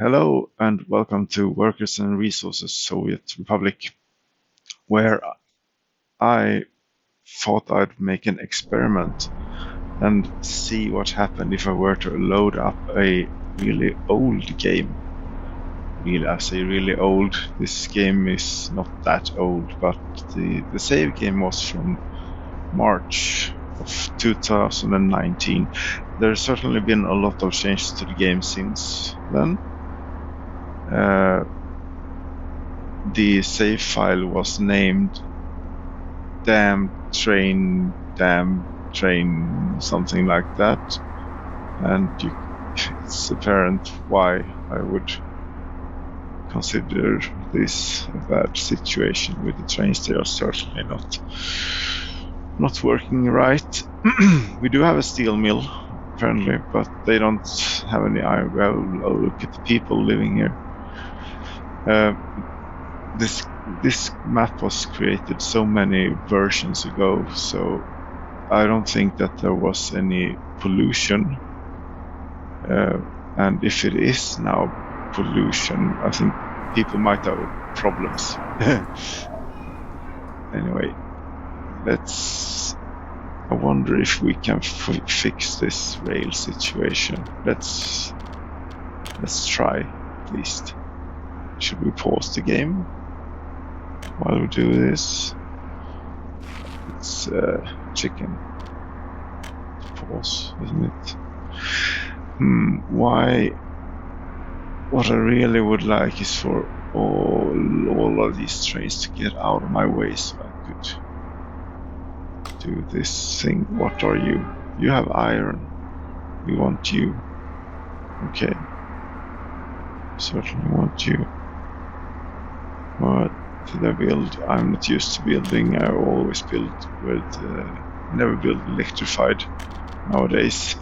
Hello and welcome to Workers and Resources Soviet Republic, where I thought I'd make an experiment and see what happened if I were to load up a really old game. I say really old. This game is not that old, but the save game was from March of 2019. There's certainly been a lot of changes to the game since then. The save file was named damn train, something like that. And it's apparent why I would consider this a bad situation with the trains. They are certainly not working right. We do have a steel mill, apparently, but they don't have any iron. Well, look at the people living here. This map was created so many versions ago, so I don't think that there was any pollution. And if it is now pollution, I think people might have problems. Anyway, I wonder if we can fix this rail situation. Let's try, at least. Should we pause the game while we do this? It's chicken to pause, isn't it? Why? What I really would like is for all of these trains to get out of my way so I could do this thing. What are you? You have iron. We want you. Okay. Certainly want you. What did I build? I'm not used to building. I always build with, never build electrified nowadays.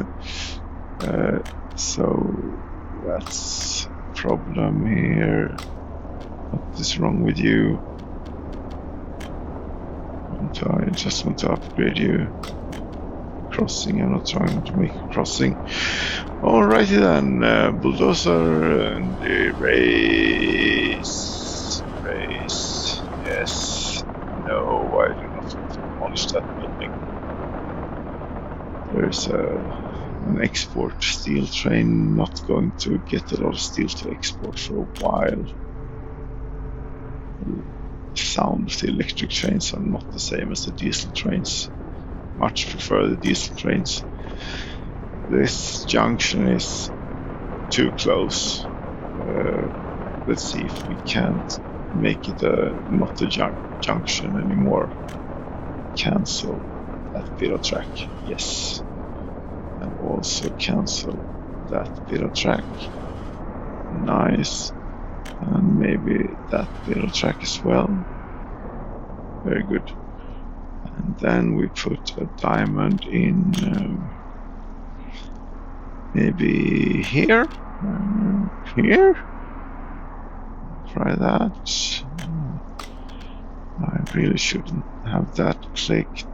So that's a problem here. What is wrong with you? I just want to upgrade you. Crossing, I'm not trying to make a crossing. Alrighty then, bulldozer and race. Yes. No, I do not want to demolish that building. There's an export steel train, not going to get a lot of steel to export for a while. The sound of the electric trains are not the same as the diesel trains. Much prefer the diesel trains. This junction is too close. Let's see if we can't make it not a junction anymore. Cancel that bit of track. Yes. And also cancel that bit of track. Nice. And maybe that bit of track as well. Very good. And then we put a diamond in maybe here. Here. Try that. I really shouldn't have that ticked.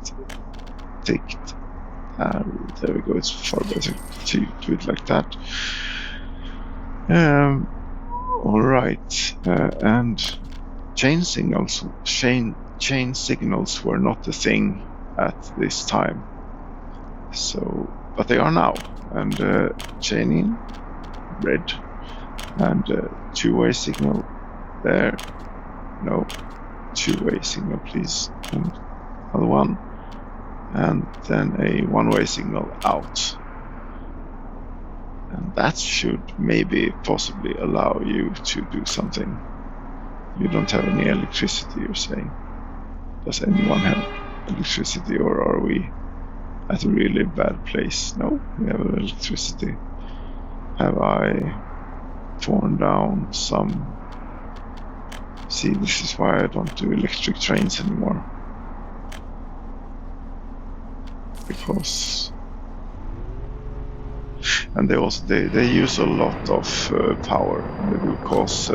There we go. It's far better to do it like that. All right. And chain signals were not a thing at this time. So, but they are now. And chaining, red, and two-way signal there. No, two-way signal, please. And another one, and then a one-way signal out. And that should maybe possibly allow you to do something. You don't have any electricity, you're saying. Does anyone have electricity, or are we at a really bad place? No, we have electricity. Have I torn down some? See, this is why I don't do electric trains anymore. Because, and they also they use a lot of power. They will cause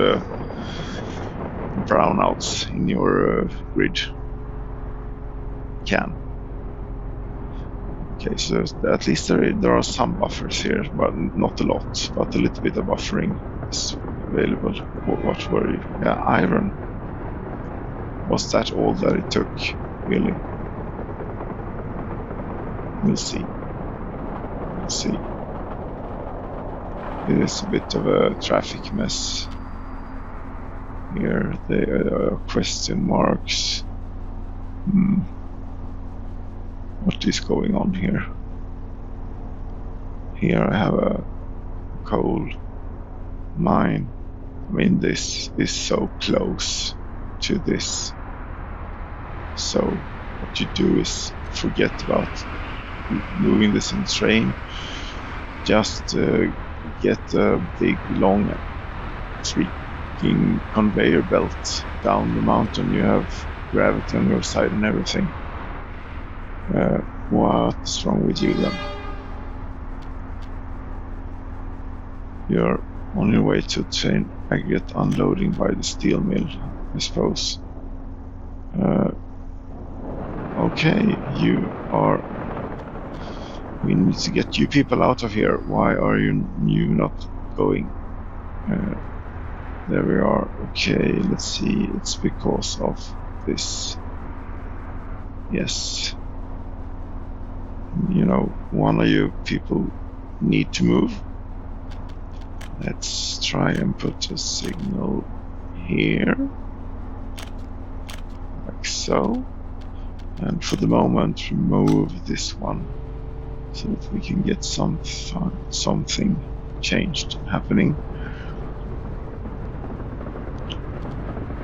brownouts in your grid. Okay, Okay, so at least there are some buffers here, but not a lot, but a little bit of buffering is available. What were you? Yeah, iron. Was that all that it took, really? We'll see. We'll see. It is a bit of a traffic mess. Here there are question marks. What is going on here? Here I have a coal mine. I mean, this is so close to this. So what you do is forget about moving this in train. Just get a big, long, freaking conveyor belt down the mountain. You have gravity on your side and everything. What's wrong with you then? You're on your way to train aggregate unloading by the steel mill, I suppose. Okay, you are... We need to get you people out of here. Why are you not going? There we are. Okay, let's see. It's because of this. Yes. You know, one of you people need to move. Let's try and put a signal here. Like so. And for the moment, remove this one so that we can get something changed happening.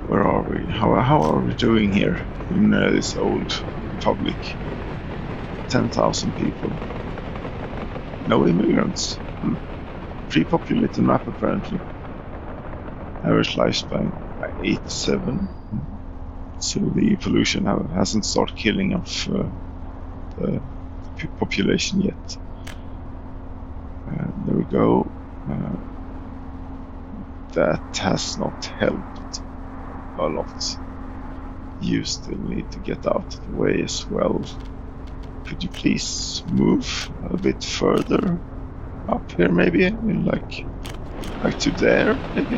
Where are we? How are we doing here in this old republic? 10,000 people. No immigrants. Pre-populated map apparently. Average lifespan 87. So the pollution hasn't started killing off the population yet. There we go. That has not helped a lot. You still need to get out of the way as well. Could you please move a bit further up here, maybe? In like to there, maybe?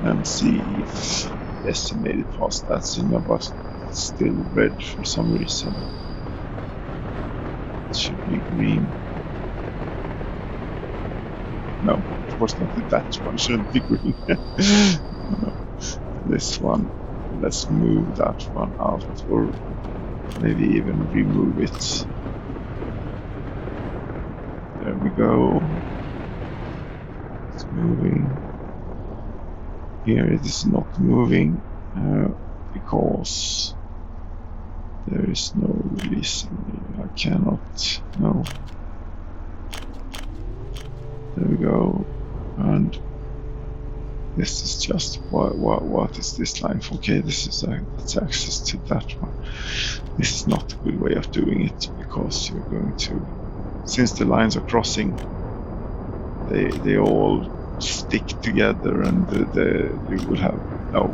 And see if estimated past that signal, but it's still red for some reason. It should be green. No, of course not. That one shouldn't be green. This one, let's move that one out, or maybe even remove it. There we go. It's moving. Here it is not moving because there is no reason. I cannot. No. There we go. And this is just what is this line for? Okay, this is that's access to that one. This is not a good way of doing it because you're going to, since the lines are crossing, they all stick together, and you will have no.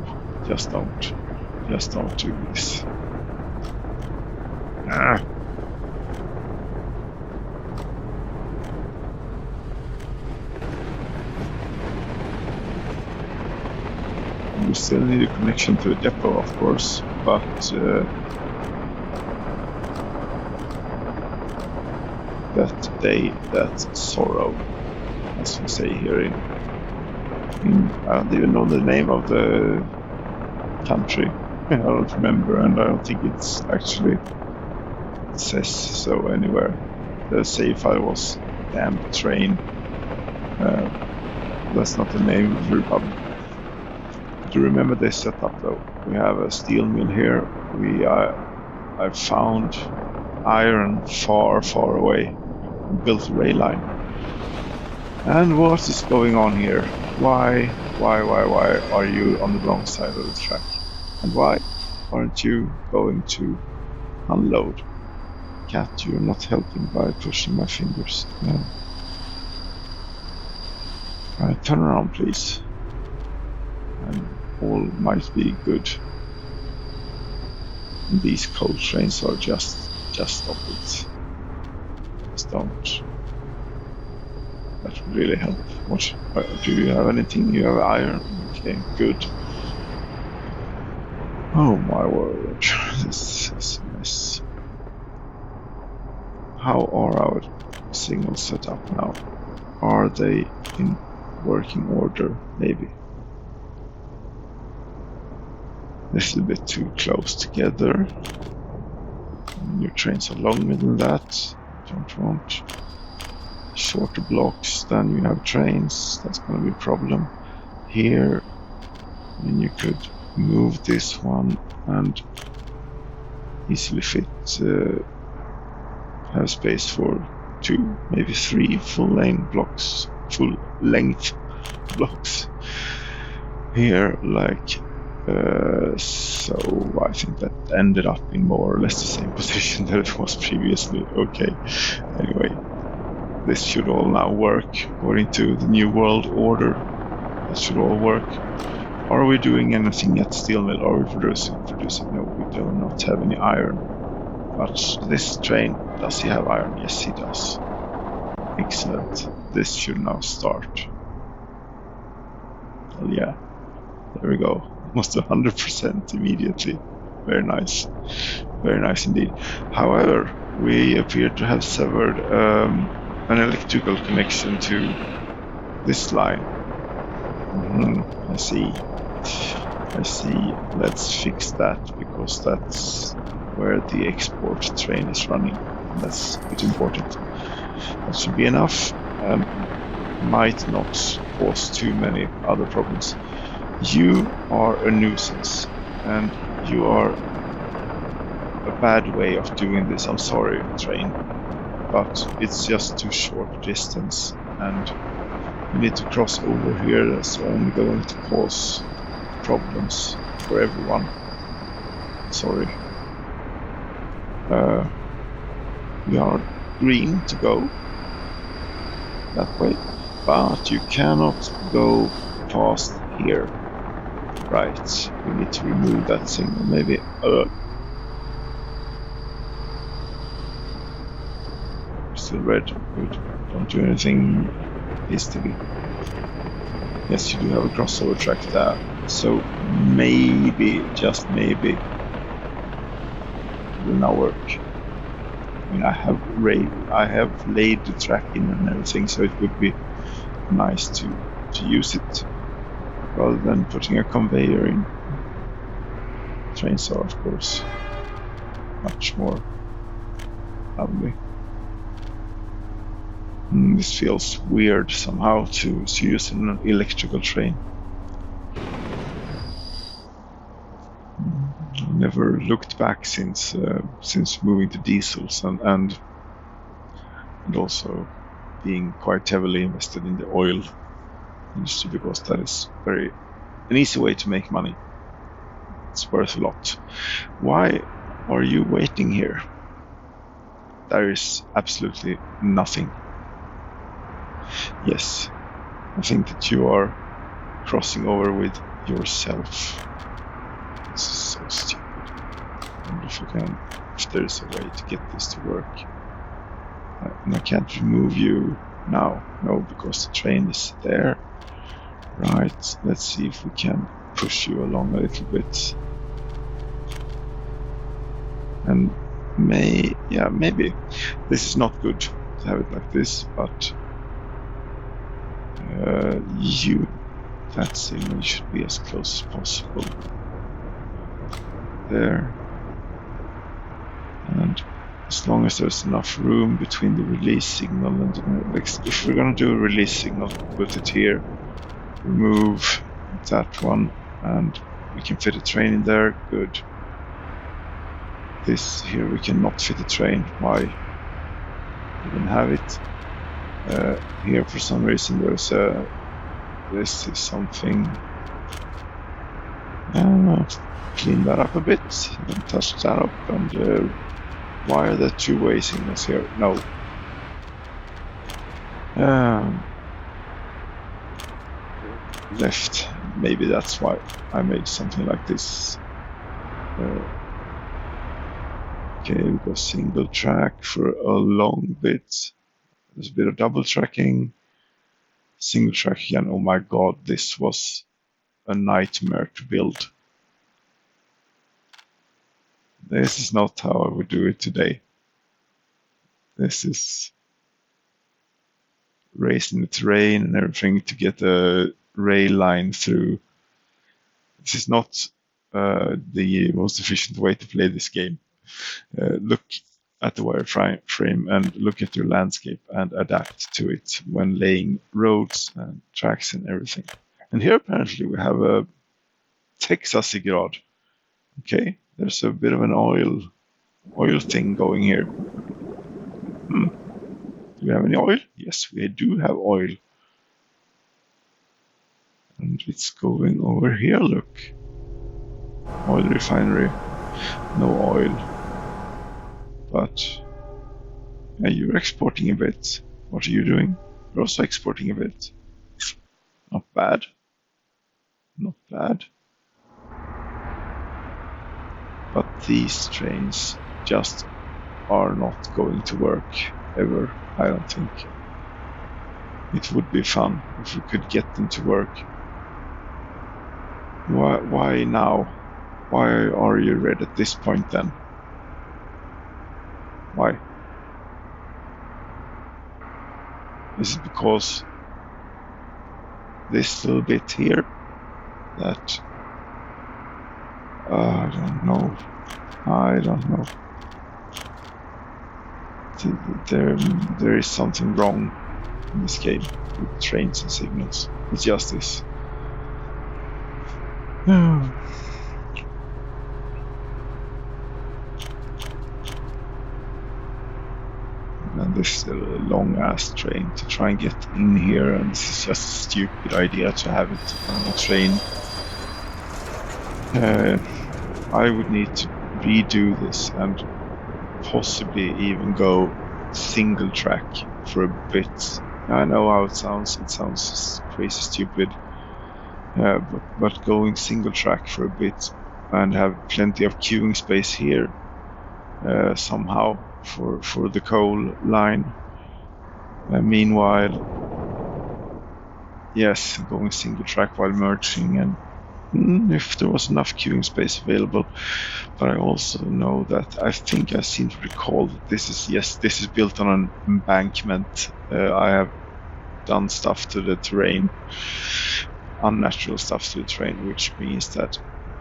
Just don't do this. You still need a connection to the depot, of course, but that day, that sorrow, as we say here in I don't even know the name of the country. I don't remember, and I don't think it's actually it says so anywhere. The save file was damn train. That's not the name of the republic. Do you remember this setup though? We have a steel mill here. I found iron far away. We built a rail line. And what is going on here? Why are you on the wrong side of the track? And why aren't you going to unload? Cat, you're not helping by pushing my fingers. No. Alright, turn around please. And all might be good. And these coal trains are just stop it. don't. That would really help. What do you have anything? You have iron? Okay, good. Oh my word, this is a mess. How are our signals set up now? Are they in working order? Maybe. This is a bit too close together. Your trains are longer than that. Don't want shorter blocks than you have trains. That's going to be a problem. Here, and you could move this one and easily fit, have space for 2, maybe 3 full-length blocks here, like so. I think that ended up in more or less the same position that it was previously. Okay, anyway, this should all now work according to the new world order. That should all work. Are we doing anything at steel mill? Are we producing? No, we do not have any iron. But this train, does he have iron? Yes, he does. Excellent. This should now start. Well, yeah, there we go. Almost 100% immediately. Very nice. Very nice indeed. However, we appear to have severed an electrical connection to this line. I see. Let's fix that, because that's where the export train is running. That's a bit important. That should be enough. Might not cause too many other problems. You are a nuisance, and you are a bad way of doing this. I'm sorry, train, but it's just too short a distance, and we need to cross over here. That's only going to cause problems for everyone. Sorry. We are green to go that way, but you cannot go past here. Right, we need to remove that signal. Maybe still red. Good. Don't do anything hastily. Yes, you do have a crossover track there. So maybe, just maybe, it will now work. I mean, I have laid the track in and everything, so it would be nice to use it rather than putting a conveyor in. Trains are, of course, much more lovely. This feels weird somehow to use an electrical train. Never looked back since moving to diesels and also being quite heavily invested in the oil industry, because that is an easy way to make money. It's worth a lot. Why are you waiting here? There is absolutely nothing. Yes, I think that you are crossing over with yourself. This is so stupid. I wonder if there is a way to get this to work. And I can't remove you now. No, because the train is there. Right, let's see if we can push you along a little bit. And maybe this is not good to have it like this, but that signal should be as close as possible. There. And as long as there's enough room between the release signal and if we're going to do a release signal, put it here, remove that one, and we can fit a train in there. Good. This here we cannot fit a train. Why? We can have it. Here for some reason this is something. Clean that up a bit and touch that up, and why are there two-way signals here? No. Left. Maybe that's why I made something like this. Okay, we go single track for a long bit. There's a bit of double tracking, single track again. Oh my god, this was a nightmare to build. This is not how I would do it today. This is racing the terrain and everything to get a rail line through. This is not the most efficient way to play this game. Look at the wireframe and look at your landscape and adapt to it when laying roads and tracks and everything. And here apparently we have a Texas grad. Okay, there's a bit of an oil thing going here. Do we have any oil? Yes, we do have oil. And it's going over here, look. Oil refinery. No oil. But yeah, you're exporting a bit. What are you doing? You're also exporting a bit. Not bad. Not bad. But these trains just are not going to work ever, I don't think. It would be fun if we could get them to work. Why now? Why are you red at this point then? Why? Is it because this little bit here that I don't know. There is something wrong in this game with trains and signals. It's just this. And this is a long ass train to try and get in here, and this is just a stupid idea to have it on a train. I would need to redo this and possibly even go single track for a bit. I know how it sounds. It sounds crazy stupid. But going single track for a bit and have plenty of queuing space here somehow for the coal line. Meanwhile, yes, going single track while merging, and if there was enough queuing space available. But I also know that I think I seem to recall that this is built on an embankment. I have done stuff to the terrain, unnatural stuff to the terrain, which means that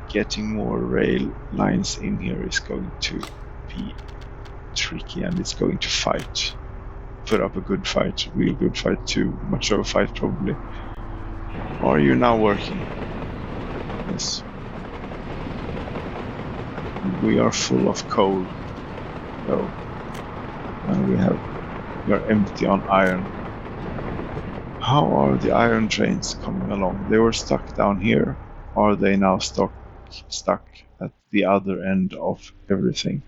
getting more rail lines in here is going to be tricky, and it's going to put up a good fight, a real good fight, too much of a fight probably. Are you now working? Yes. We are full of coal, though, and we are empty on iron. How are the iron trains coming along? They were stuck down here. Are they now stuck at the other end of everything?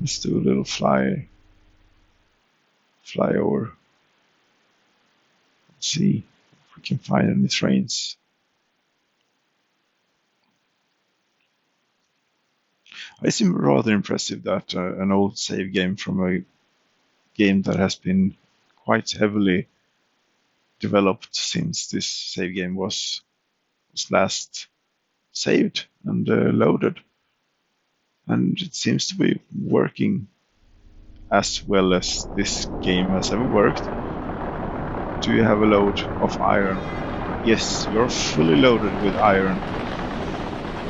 Let's do a little fly over. Let's see if we can find any trains. It seems rather impressive that an old save game from a game that has been quite heavily developed since this save game was last saved and loaded, and it seems to be working as well as this game has ever worked. Do you have a load of iron? Yes, you're fully loaded with iron.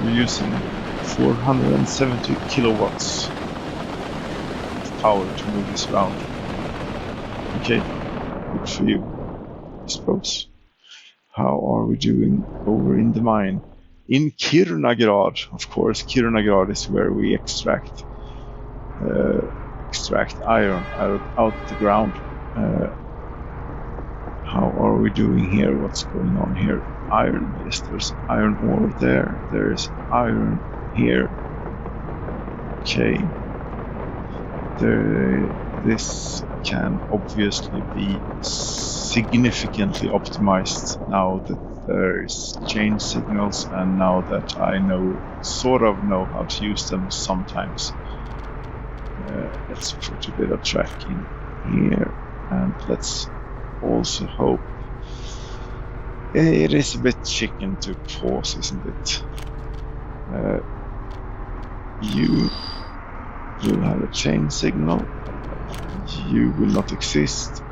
You're using 470 kilowatts of power to move this around. Okay, good for you, I suppose. How are we doing over in the mine? In Kirunagard, of course. Kirunagard is where we extract iron out the ground. How are we doing here? What's going on here? Iron, yes, there's iron ore there. There's iron here. Okay. This can obviously be significantly optimized now that there's change signals, and now that I sort of know how to use them sometimes. Let's put a bit of track in here, and let's also hope. It is a bit chicken to pause, isn't it? You will have a chain signal. You will not exist.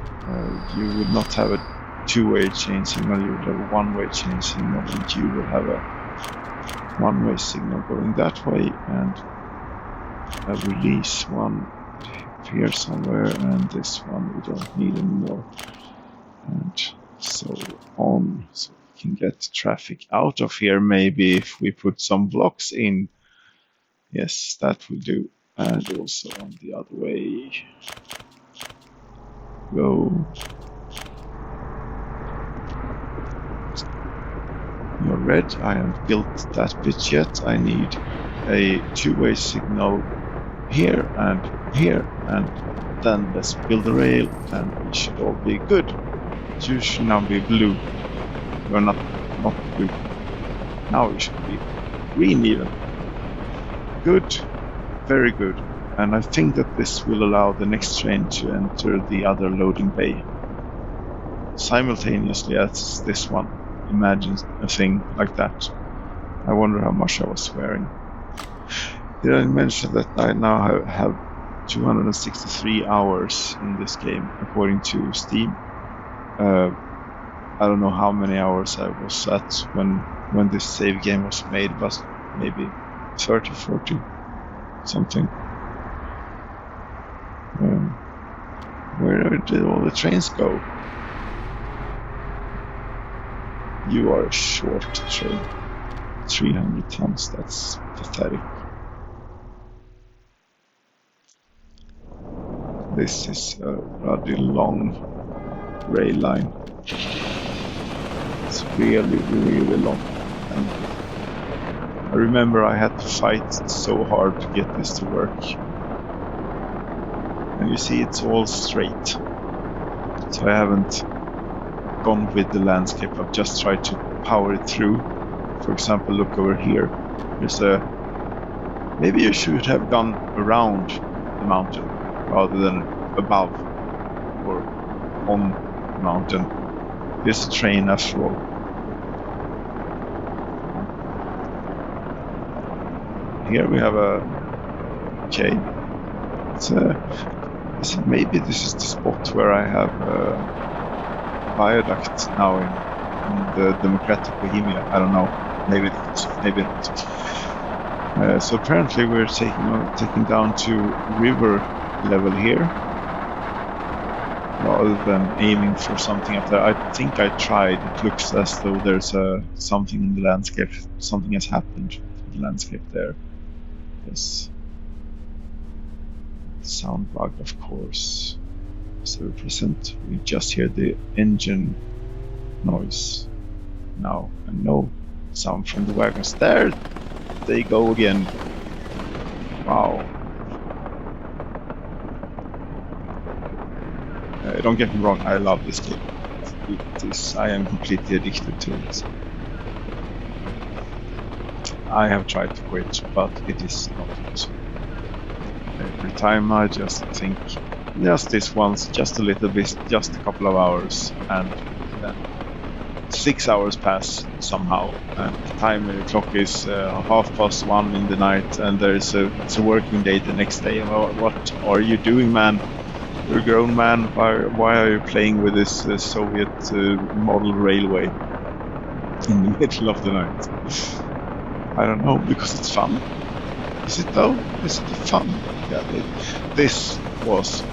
You will not have a two-way chain signal. You will have a one-way chain signal, and you will have a one-way signal going that way, and a release one here somewhere, and this one we don't need anymore, and so on. So we can get traffic out of here, maybe if we put some blocks in. Yes, that will do. And also on the other way. Go. You're red. I haven't built that bit yet. I need a two-way signal here, and then let's build a rail, and we should all be good. You should now be blue. You're not blue. Now you should be green even. Good. Very good. And I think that this will allow the next train to enter the other loading bay simultaneously as this one. Imagine a thing like that. I wonder how much I was swearing. Did I mention that I now have 263 hours in this game according to Steam? I don't know how many hours I was at when this save game was made, but maybe 30, 40, something. Where did all the trains go? You are a short train. 300 tons, that's pathetic. This is a rather long rail line. It's really, really long. And I remember I had to fight so hard to get this to work. And you see it's all straight. So I haven't gone with the landscape, I've just tried to power it through. For example, look over here. There's maybe you should have gone around the mountain rather than above or on the mountain. There's a train after all. Here we have okay. Maybe this is the spot where I have viaduct now in the Democratic Bohemia. I don't know. Maybe not. So apparently we're taking down to river level here, rather than aiming for something up there. I think I tried. It looks as though there's something in the landscape. Something has happened in the landscape there. Yes. Sound bug, of course. 0%. We just hear the engine noise now, and no sound from the wagons. There they go again. Wow. Don't get me wrong, I love this game. I am completely addicted to it. I have tried to quit, but it is not possible. Every time I just think, just this once, just a little bit, just a couple of hours, and then 6 hours pass somehow, and the time clock is 1:30 in the night, and it's a working day the next day. Well, what are you doing, man? You're a grown man. Why are you playing with this Soviet model railway in the middle of the night? I don't know, because it's fun. Is it though? Is it fun? Yeah, this was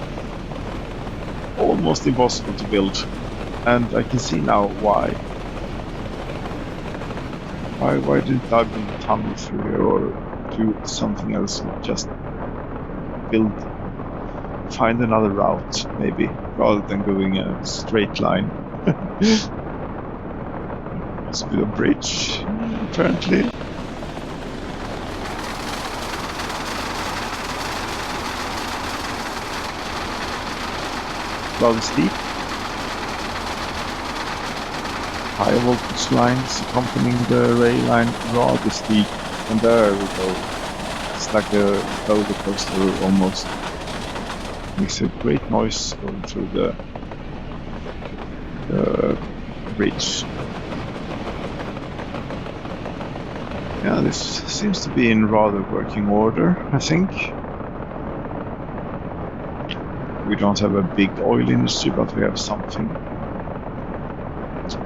almost impossible to build, and I can see now why. Why didn't I build a tunnel through here or do something else? Just find another route, maybe, rather than going a straight line. Must be a bridge, apparently. Rather steep. High voltage lines accompanying the rail line, rather steep. And there we go. It's like a roller coaster almost. Makes a great noise going through the bridge. Yeah, this seems to be in rather working order, I think. We don't have a big oil industry, but we have something.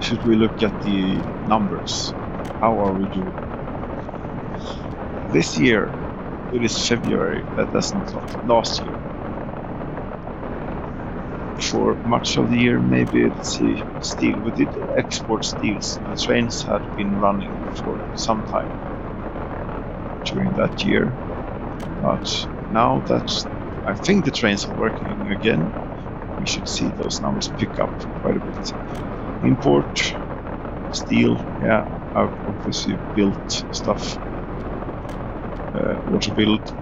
Should we look at the numbers? How are we doing? This year, it is February, that doesn't last year. For much of the year, maybe, let's see, steel. We did export steels. The trains had been running for some time during that year. But now that I think the trains are working again, we should see those numbers pick up quite a bit. Import, steel, yeah, I've obviously built stuff, auto build,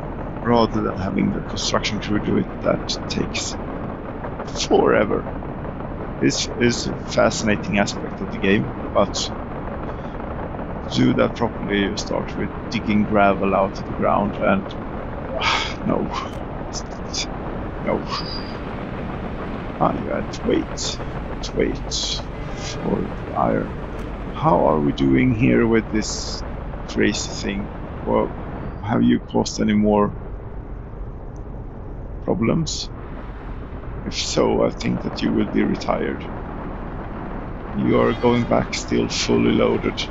rather than having the construction crew do it. That takes forever. This is a fascinating aspect of the game, but to do that properly, you start with digging gravel out of the ground, and no. You had to wait for the iron. How are we doing here with this crazy thing? Well, have you caused any more problems? If so, I think that you will be retired. You are going back still fully loaded.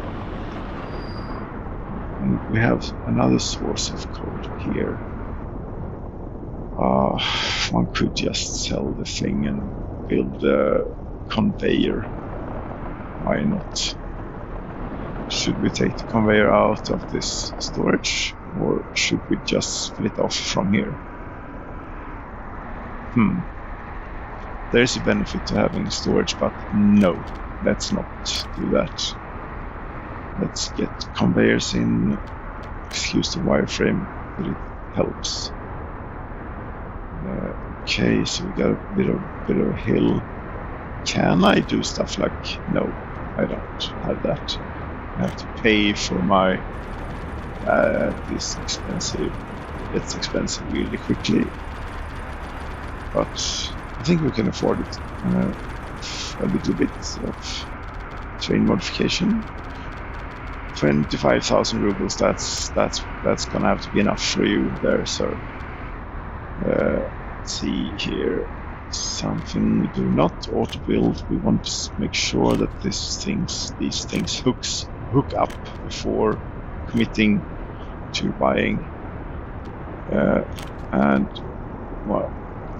And we have another source of code here. One could just sell the thing and build a conveyor. Why not? Should we take the conveyor out of this storage, or should we just split off from here? There's a benefit to having storage, but no, let's not do that. Let's get conveyors in. Excuse the wireframe, but it helps. Okay, so we got a bit of a hill. Can I do stuff like... No, I don't have that. I have to pay for my... this expensive... It's expensive really quickly. But I think we can afford it. A little bit of train modification. 25,000 rubles, that's gonna have to be enough for you there, sir. Let's see here. Something we do not auto build. We want to make sure that these things hook up before committing to buying. And well,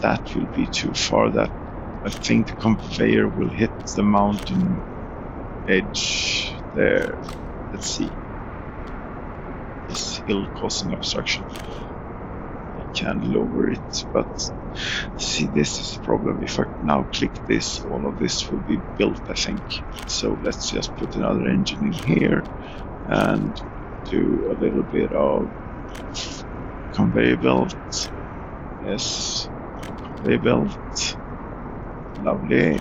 that will be too far. That I think the conveyor will hit the mountain edge there. Let's see. This hill causing obstruction. I can lower it, but see, this is the problem. If I now click this, all of this will be built, I think. So let's just put another engine in here and do a little bit of conveyor belt. Yes, conveyor belt. Lovely.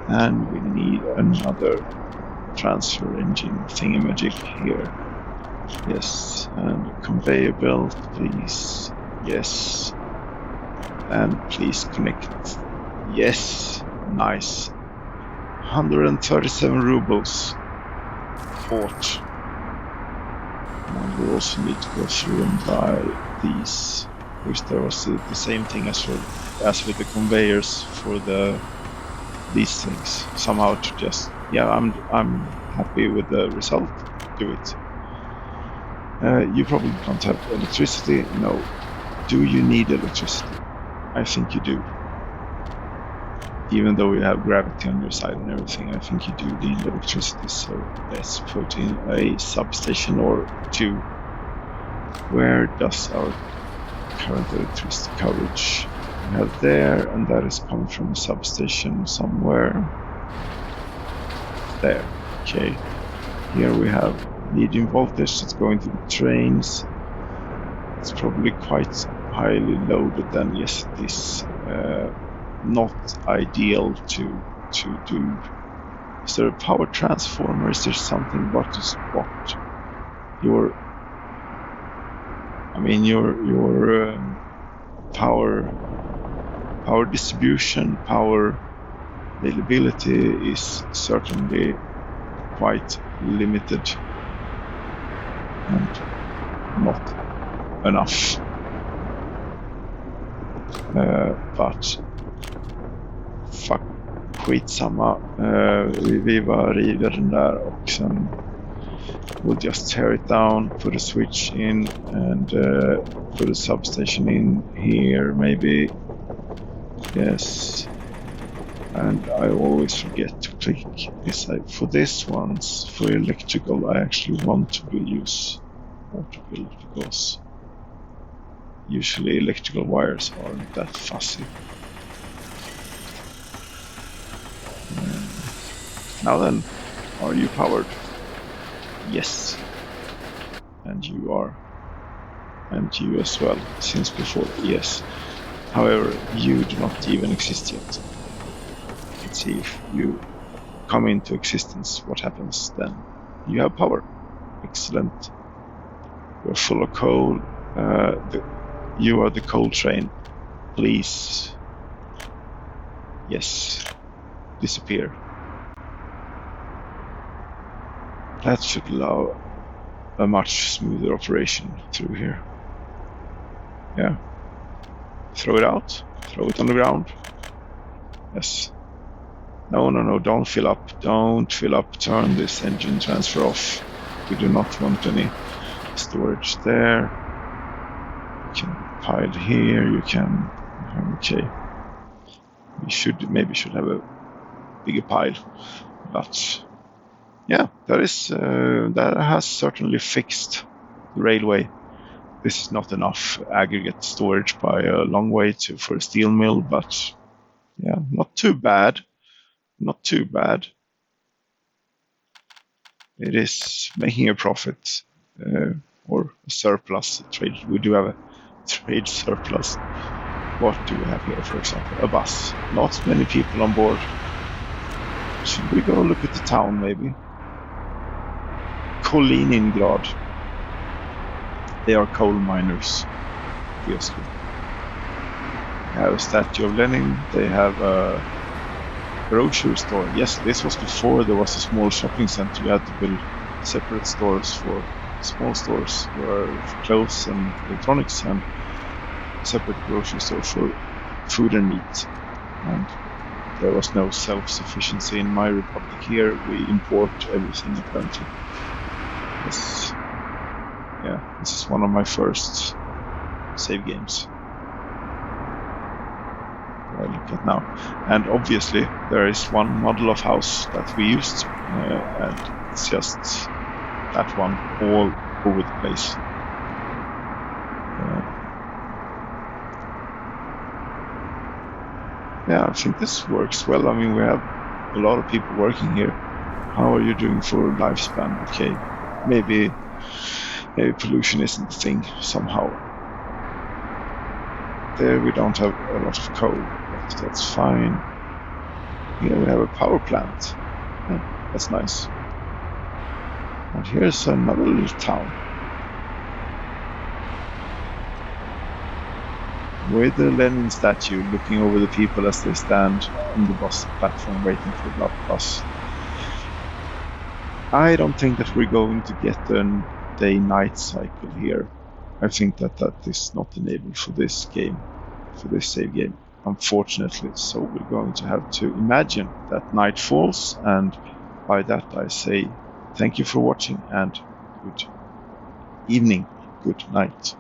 And we need another transfer engine thingamajig here. Yes, and conveyor belt, please. Yes. And please connect. Yes, nice. 137 rubles. Port. And we also need to go through and buy these. Wish there was the same thing as with the conveyors for these things. Somehow to just... Yeah, I'm happy with the result. Do it. You probably don't have electricity. No. Do you need electricity? I think you do. Even though you have gravity on your side and everything, I think you do need electricity. So let's put in a substation or two. Where does our current electricity coverage we have there? And that is coming from a substation somewhere. There. Okay. Here we have medium voltage that's going to the trains. It's probably quite highly loaded then. Yes, it is. Not ideal to do. Is there a power transformer? Is there something? What is what? Your power distribution, power availability is certainly quite limited and not enough. But fuck, skitsamma. Vi bara river den där och sen we'll just tear it down, put a switch in and put a substation in here maybe. Yes. And I always forget to click this. For this ones, for electrical, I actually want to use auto build because usually electrical wires aren't that fussy. Now then, are you powered? Yes. And you are. And you as well, since before, yes. However, you do not even exist yet. Let's see if you come into existence, what happens then. You have power. Excellent. You're full of coal. You are the coal train. Please. Yes. Disappear. That should allow a much smoother operation through here. Yeah. Throw it out. Throw it on the ground. Yes. No, don't fill up. Don't fill up. Turn this engine transfer off. We do not want any storage there. You can pile here. You can... Okay. We maybe should have a bigger pile. But... yeah, that has certainly fixed the railway. This is not enough aggregate storage by a long way for a steel mill, but yeah, not too bad. Not too bad. It is making a profit or a surplus. We do have a trade surplus. What do we have here, for example? A bus. Not many people on board. Should we go look at the town, maybe? Kaliningrad. They are coal miners, obviously. They have a statue of Lenin. They have a grocery store. Yes, this was before there was a small shopping center. You had to build separate stores for small stores for clothes and electronics, and separate grocery store for food and meat. And there was no self-sufficiency in my republic here. We import everything apparently. This, yeah, this is one of my first save games that I look at now. And obviously there is one model of house that we used, and it's just that one all over the place. Yeah, I think this works well. I mean, we have a lot of people working here. How are you doing for lifespan? Okay, maybe pollution isn't the thing somehow. There we don't have a lot of coal, but that's fine. Here we have a power plant. Yeah, that's nice. And here's another little town with the Lenin statue looking over the people as they stand on the bus platform waiting for the bus. I don't think that we're going to get a day-night cycle here. I think that is not enabled for this game, for this save game, unfortunately. So we're going to have to imagine that night falls, and by that I say thank you for watching and good evening, good night.